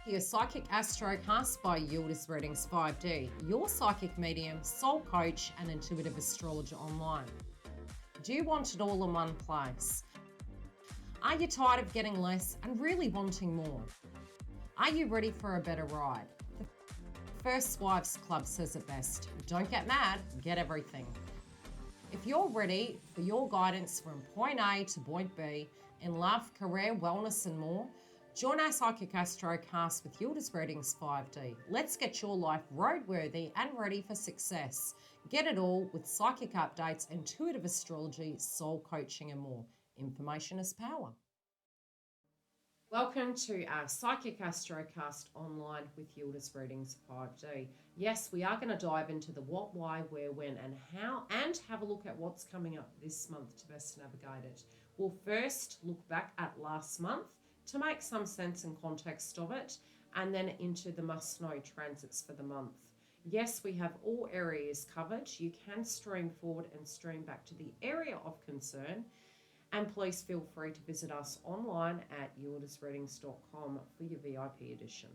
Your Psychic ASTRO-CAST by YILDIZ Readings 5D, your psychic medium, soul coach, and intuitive astrologer online. Do you want it all in one place? Are you tired of getting less and really wanting more? Are you ready for a better ride? The First Wives Club says it best: don't get mad, get everything. If you're ready for your guidance from point A to point B in love, career, wellness, and more, join our Psychic ASTRO-CAST with YILDIZ Readings 5D. Let's get your life roadworthy and ready for success. Get it all with psychic updates, intuitive astrology, soul coaching, and more. Information is power. Welcome to our Psychic ASTRO-CAST online with YILDIZ Readings 5D. Yes, we are going to dive into the what, why, where, when, and how, and have a look at what's coming up this month to best navigate it. We'll first look back at last month to make some sense and context of it, and then into the must-know transits for the month. Yes, we have all areas covered. You can stream forward and stream back to the area of concern, and please feel free to visit us online at yildizreadings.com for your VIP edition.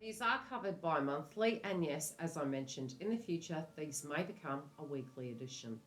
These are covered bi-monthly, and yes, as I mentioned, in the future, these may become a weekly edition.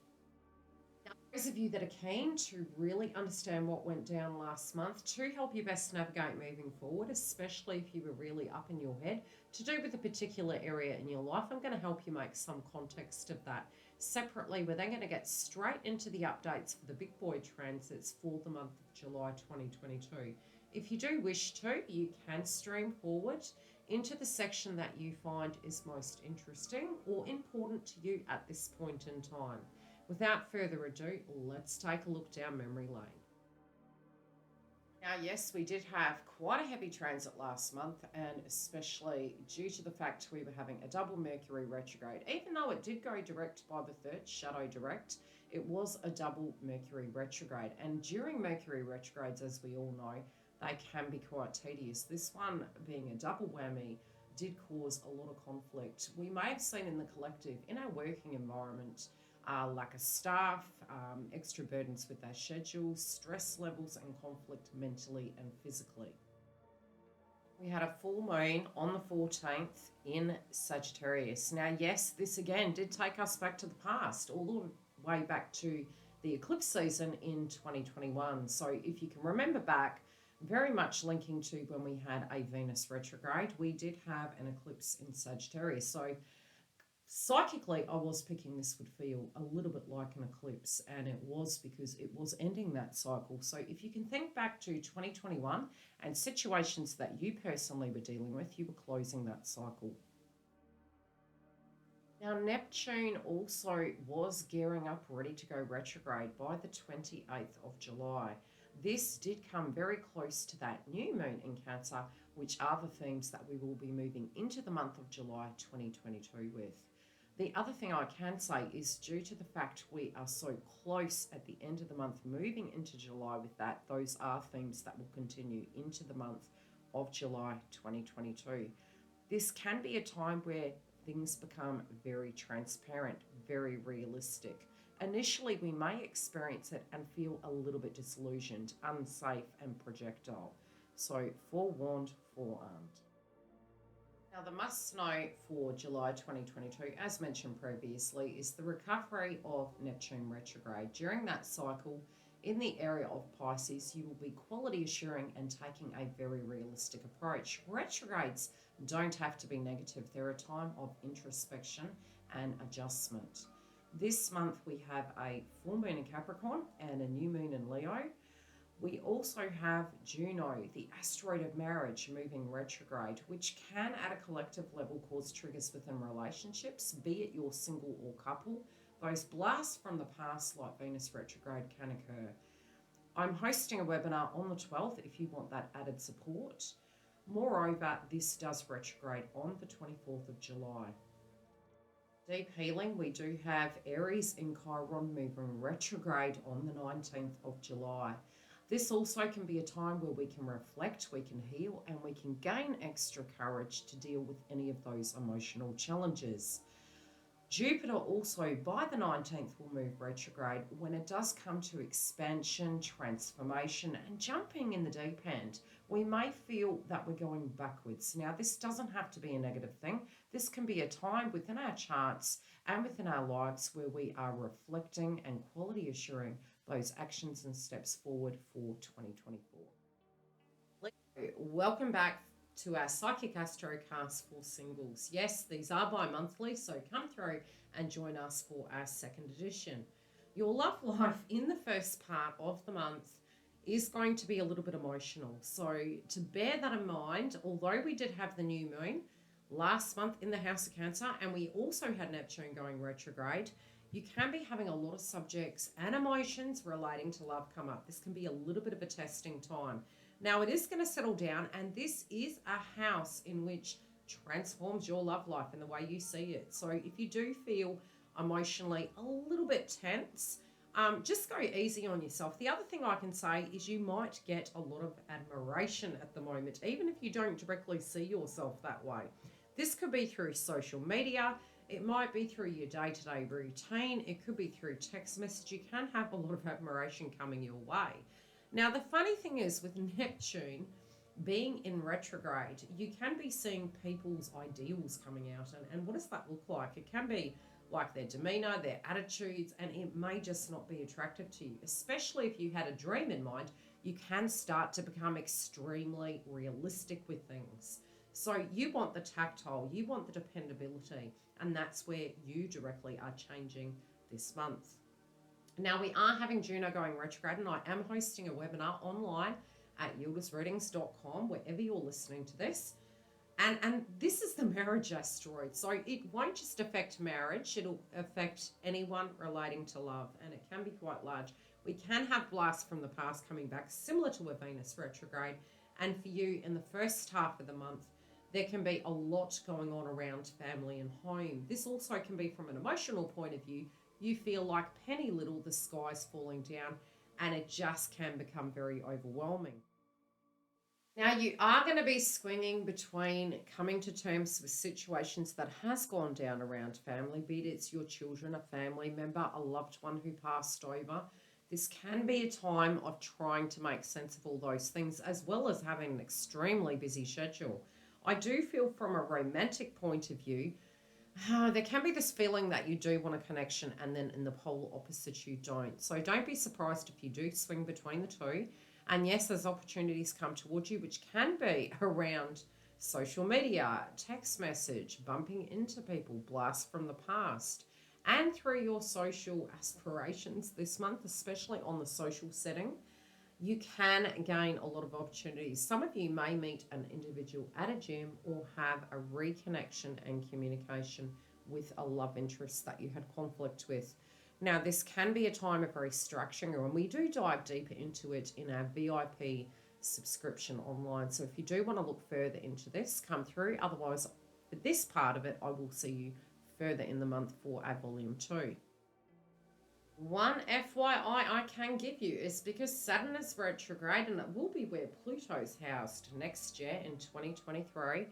Now, those of you that are keen to really understand what went down last month to help you best navigate moving forward, especially if you were really up in your head to do with a particular area in your life, I'm going to help you make some context of that. Separately, we're then going to get straight into the updates for the big boy transits for the month of July 2022. If you do wish to, you can stream forward into the section that you find is most interesting or important to you at this point in time. Without further ado, let's take a look down memory lane. Now, yes, we did have quite a heavy transit last month, and especially due to the fact we were having a double Mercury retrograde. Even though it did go direct by the 3rd, shadow direct, it was a double Mercury retrograde. And during Mercury retrogrades, as we all know, they can be quite tedious. This one, being a double whammy, did cause a lot of conflict. We may have seen in the collective, in our working environment, lack of staff, extra burdens with their schedules, stress levels, and conflict mentally and physically. We had a full moon on the 14th in Sagittarius. Now, yes, this again did take us back to the past, all the way back to the eclipse season in 2021. So if you can remember back, very much linking to when we had a Venus retrograde, we did have an eclipse in Sagittarius. So psychically, I was picking this would feel a little bit like an eclipse, and it was because it was ending that cycle. So if you can think back to 2021 and situations that you personally were dealing with, you were closing that cycle. Now, Neptune also was gearing up, ready to go retrograde by the 28th of July. This did come very close to that new moon in Cancer, which are the themes that we will be moving into the month of July 2022 with. The other thing I can say is, due to the fact we are so close at the end of the month moving into July with that, those are themes that will continue into the month of July 2022. This can be a time where things become very transparent, very realistic. Initially, we may experience it and feel a little bit disillusioned, unsafe, and projectile. So, forewarned, forearmed. Now, the must-know for July 2022, as mentioned previously, is the recovery of Neptune retrograde. During that cycle, in the area of Pisces, you will be quality assuring and taking a very realistic approach. Retrogrades don't have to be negative. They're a time of introspection and adjustment. This month, we have a full moon in Capricorn and a new moon in Leo. We also have Juno, the asteroid of marriage, moving retrograde, which can at a collective level cause triggers within relationships, be it you're single or couple. Those blasts from the past, like Venus retrograde, can occur. I'm hosting a webinar on the 12th if you want that added support. Moreover, this does retrograde on the 24th of July. Deep healing, we do have Aries in Chiron moving retrograde on the 19th of July. This also can be a time where we can reflect, we can heal, and we can gain extra courage to deal with any of those emotional challenges. Jupiter also by the 19th will move retrograde when it does come to expansion, transformation, and jumping in the deep end. we may feel that we're going backwards. Now, this doesn't have to be a negative thing. This can be a time within our charts and within our lives where we are reflecting and quality assuring those actions and steps forward for 2024. Welcome back to our Psychic ASTRO-CAST for singles. Yes, these are bi-monthly, so come through and join us for our second edition. Your love life in the first part of the month is going to be a little bit emotional. So to bear that in mind, although we did have the new moon last month in the House of Cancer, and we also had Neptune going retrograde, you can be having a lot of subjects and emotions relating to love come up. This can be a little bit of a testing time. Now, it is going to settle down, and this is a house in which transforms your love life in the way you see it. So if you do feel emotionally a little bit tense, just go easy on yourself. The other thing I can say is you might get a lot of admiration at the moment, even if you don't directly see yourself that way. This could be through social media. It might be through your day-to-day routine. It could be through text message. You can have a lot of admiration coming your way. Now, the funny thing is with Neptune being in retrograde, you can be seeing people's ideals coming out. And what does that look like? It can be like their demeanor, their attitudes, and it may just not be attractive to you, especially if you had a dream in mind. You can start to become extremely realistic with things. So you want the tactile, you want the dependability, and that's where you directly are changing this month. Now, we are having Juno going retrograde, and I am hosting a webinar online at yildizreadings.com, wherever you're listening to this. And this is the marriage asteroid. So it won't just affect marriage, it'll affect anyone relating to love, and it can be quite large. We can have blasts from the past coming back, similar to a Venus retrograde. And for you, in the first half of the month, there can be a lot going on around family and home. This also can be from an emotional point of view. You feel like penny little, the sky's falling down, and it just can become very overwhelming. Now, you are going to be swinging between coming to terms with situations that has gone down around family, be it it's your children, a family member, a loved one who passed over. This can be a time of trying to make sense of all those things, as well as having an extremely busy schedule. I do feel from a romantic point of view, there can be this feeling that you do want a connection, and then in the polar opposite you don't. So don't be surprised if you do swing between the two. And yes, there's opportunities come towards you, which can be around social media, text message, bumping into people, blasts from the past, and through your social aspirations this month, especially on the social setting. You can gain a lot of opportunities. Some of you may meet an individual at a gym or have a reconnection and communication with a love interest that you had conflict with. Now, this can be a time of restructuring, and we do dive deeper into it in our VIP subscription online. So if you do want to look further into this, come through. Otherwise, for this part of it, I will see you further in the month for our volume 2. One FYI I can give you is because Saturn is retrograde, and it will be where Pluto's housed next year in 2023.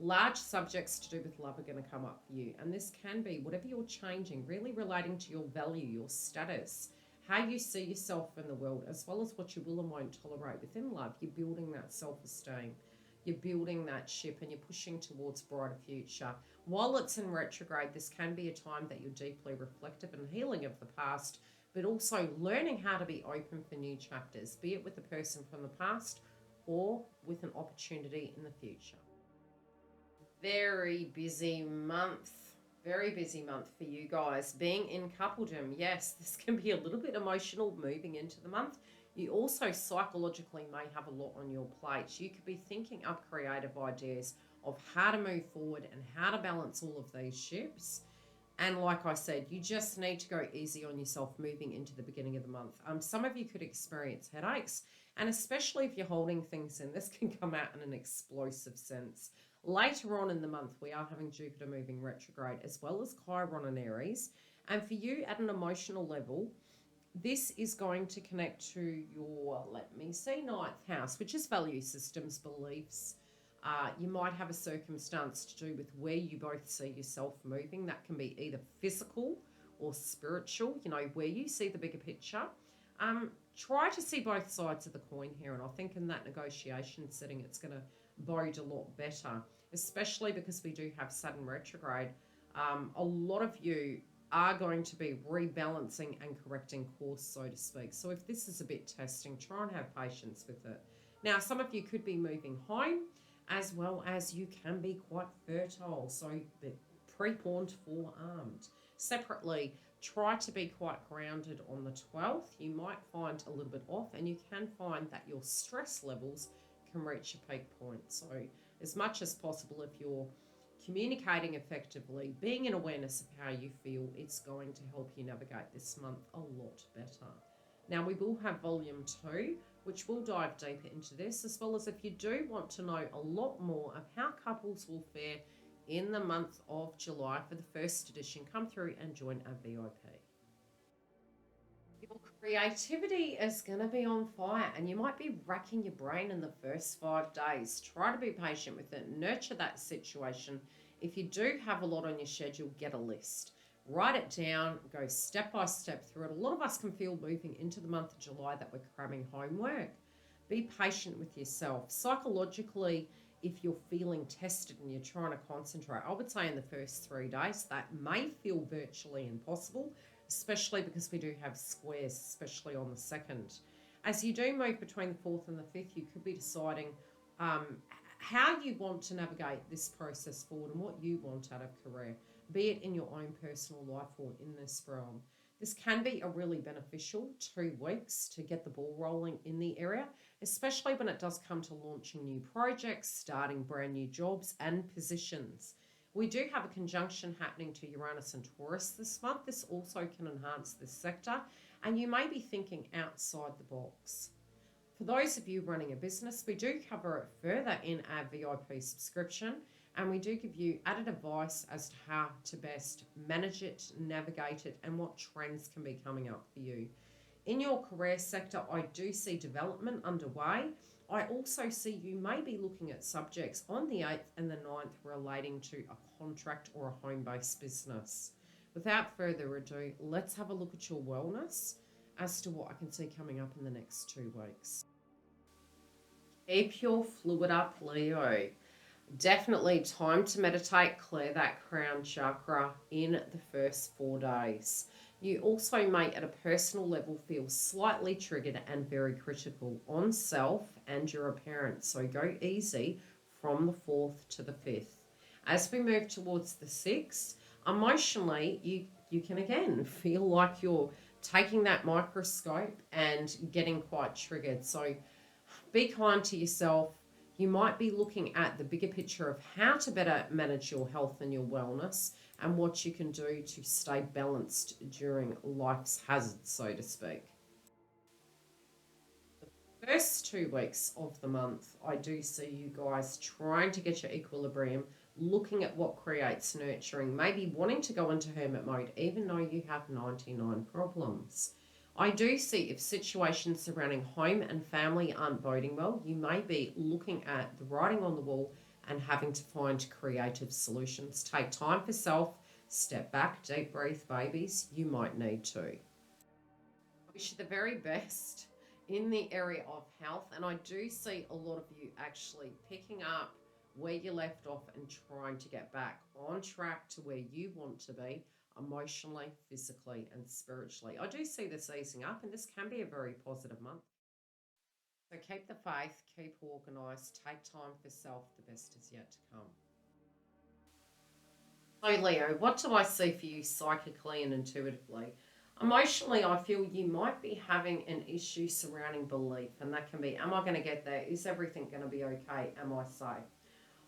Large subjects to do with love are going to come up for you. And this can be whatever you're changing, really relating to your value, your status, how you see yourself in the world, as well as what you will and won't tolerate within love. You're building that self-esteem. You're building that ship, and you're pushing towards a brighter future. While it's in retrograde, this can be a time that you're deeply reflective and healing of the past, but also learning how to be open for new chapters, be it with a person from the past or with an opportunity in the future. Very busy month for you guys. Being in coupledom, yes, this can be a little bit emotional moving into the month. You also psychologically may have a lot on your plate. You could be thinking up creative ideas of how to move forward and how to balance all of these ships. And like I said, you just need to go easy on yourself moving into the beginning of the month. Some of you could experience headaches, and especially if you're holding things in, this can come out in an explosive sense. Later on in the month, we are having Jupiter moving retrograde, as well as Chiron in Aries. And for you at an emotional level, this is going to connect to your, ninth house, which is value systems, beliefs. You might have a circumstance to do with where you both see yourself moving. That can be either physical or spiritual, where you see the bigger picture. try to see both sides of the coin here. And I think in that negotiation setting, it's going to bode a lot better, especially because we do have Saturn retrograde. A lot of you are going to be rebalancing and correcting course, so to speak. So if this is a bit testing, try and have patience with it. Now, some of you could be moving home, as well as you can be quite fertile, so pre-pawned, forearmed. Separately, try to be quite grounded on the 12th. You might find a little bit off, and you can find that your stress levels can reach a peak point. So as much as possible, if you're communicating effectively, being in awareness of how you feel, it's going to help you navigate this month a lot better. Now, we will have volume 2, which will dive deeper into this, as well as if you do want to know a lot more of how couples will fare in the month of July for the first edition, come through and join our VIP. Your creativity is going to be on fire, and you might be racking your brain in the first 5 days. Try to be patient with it, nurture that situation. If you do have a lot on your schedule, get a list. Write it down, go step by step through it. A lot of us can feel moving into the month of July that we're cramming homework. Be patient with yourself. Psychologically, if you're feeling tested and you're trying to concentrate, I would say in the first 3 days, that may feel virtually impossible, especially because we do have squares, especially on the 2nd. As you do move between the 4th and the 5th, you could be deciding how you want to navigate this process forward and what you want out of career, be it in your own personal life or in this realm. This can be a really beneficial 2 weeks to get the ball rolling in the area, especially when it does come to launching new projects, starting brand new jobs and positions. We do have a conjunction happening to Uranus and Taurus this month. This also can enhance this sector, and you may be thinking outside the box. For those of you running a business, we do cover it further in our VIP subscription, and we do give you added advice as to how to best manage it, navigate it, and what trends can be coming up for you. In your career sector, I do see development underway. I also see you may be looking at subjects on the 8th and the 9th relating to a contract or a home-based business. Without further ado, let's have a look at your wellness as to what I can see coming up in the next 2 weeks. Keep your fluid up, Leo. Definitely time to meditate, clear that crown chakra in the first 4 days. You also may, at a personal level, feel slightly triggered and very critical on self and your appearance. So go easy from the 4th to the 5th. As we move towards the 6th, emotionally, you can again feel like you're taking that microscope and getting quite triggered. So be kind to yourself. You might be looking at the bigger picture of how to better manage your health and your wellness and what you can do to stay balanced during life's hazards, so to speak. The first 2 weeks of the month, I do see you guys trying to get your equilibrium, looking at what creates nurturing, maybe wanting to go into hermit mode, even though you have 99 problems. I do see if situations surrounding home and family aren't boding well, you may be looking at the writing on the wall and having to find creative solutions. Take time for self, step back, deep breathe, babies. You might need to. I wish you the very best in the area of health, and I do see a lot of you actually picking up where you left off and trying to get back on track to where you want to be emotionally, physically, and spiritually. I do see this easing up, and this can be a very positive month. So keep the faith, keep organised, take time for self. The best is yet to come. So Leo, what do I see for you psychically and intuitively? Emotionally, I feel you might be having an issue surrounding belief, and that can be, am I going to get there? Is everything going to be okay? Am I safe?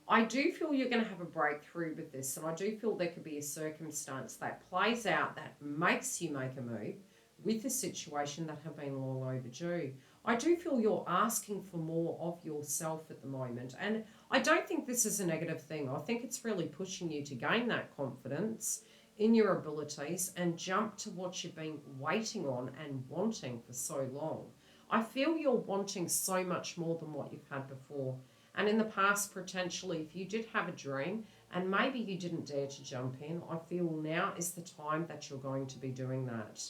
I do feel you're going to have a breakthrough with this, and I do feel there could be a circumstance that plays out that makes you make a move with a situation that have been long overdue. I do feel you're asking for more of yourself at the moment, and I don't think this is a negative thing. I think it's really pushing you to gain that confidence in your abilities and jump to what you've been waiting on and wanting for so long. I feel you're wanting so much more than what you've had before. And in the past, potentially, if you did have a dream and maybe you didn't dare to jump in, I feel now is the time that you're going to be doing that.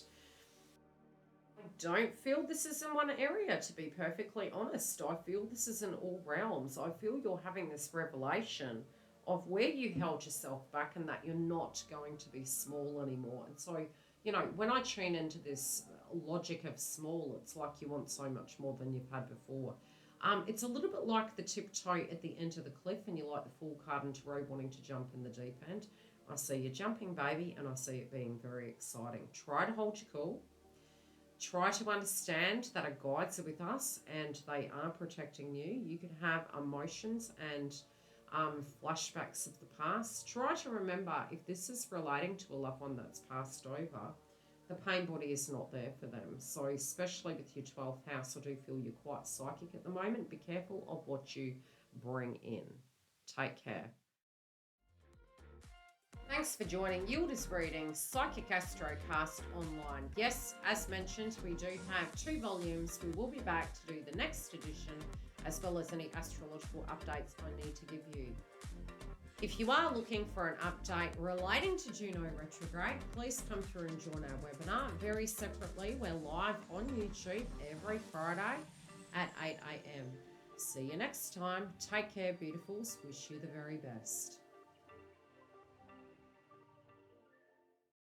I don't feel this is in one area, to be perfectly honest. I feel this is in all realms. I feel you're having this revelation of where you held yourself back and that you're not going to be small anymore. And so, you know, when I tune into this logic of small, it's like you want so much more than you've had before. It's a little bit like the tiptoe at the end of the cliff, and you like the Fool card in tarot wanting to jump in the deep end. I see you jumping, baby, and I see it being very exciting. Try to hold your cool. Try to understand that our guides are with us and they are protecting you. You could have emotions and flashbacks of the past. Try to remember, if this is relating to a loved one that's passed over, the pain body is not there for them. So especially with your 12th house, I do feel you're quite psychic at the moment. Be careful of what you bring in. Take care. Thanks for joining YILDIZ Readings Psychic ASTRO-CAST online. Yes, as mentioned, we do have 2 volumes. We will be back to do the next edition, as well as any astrological updates I need to give you. If you are looking for an update relating to Juno retrograde, please come through and join our webinar. Very separately, we're live on YouTube every Friday at 8 a.m. See you next time. Take care, beautifuls. Wish you the very best.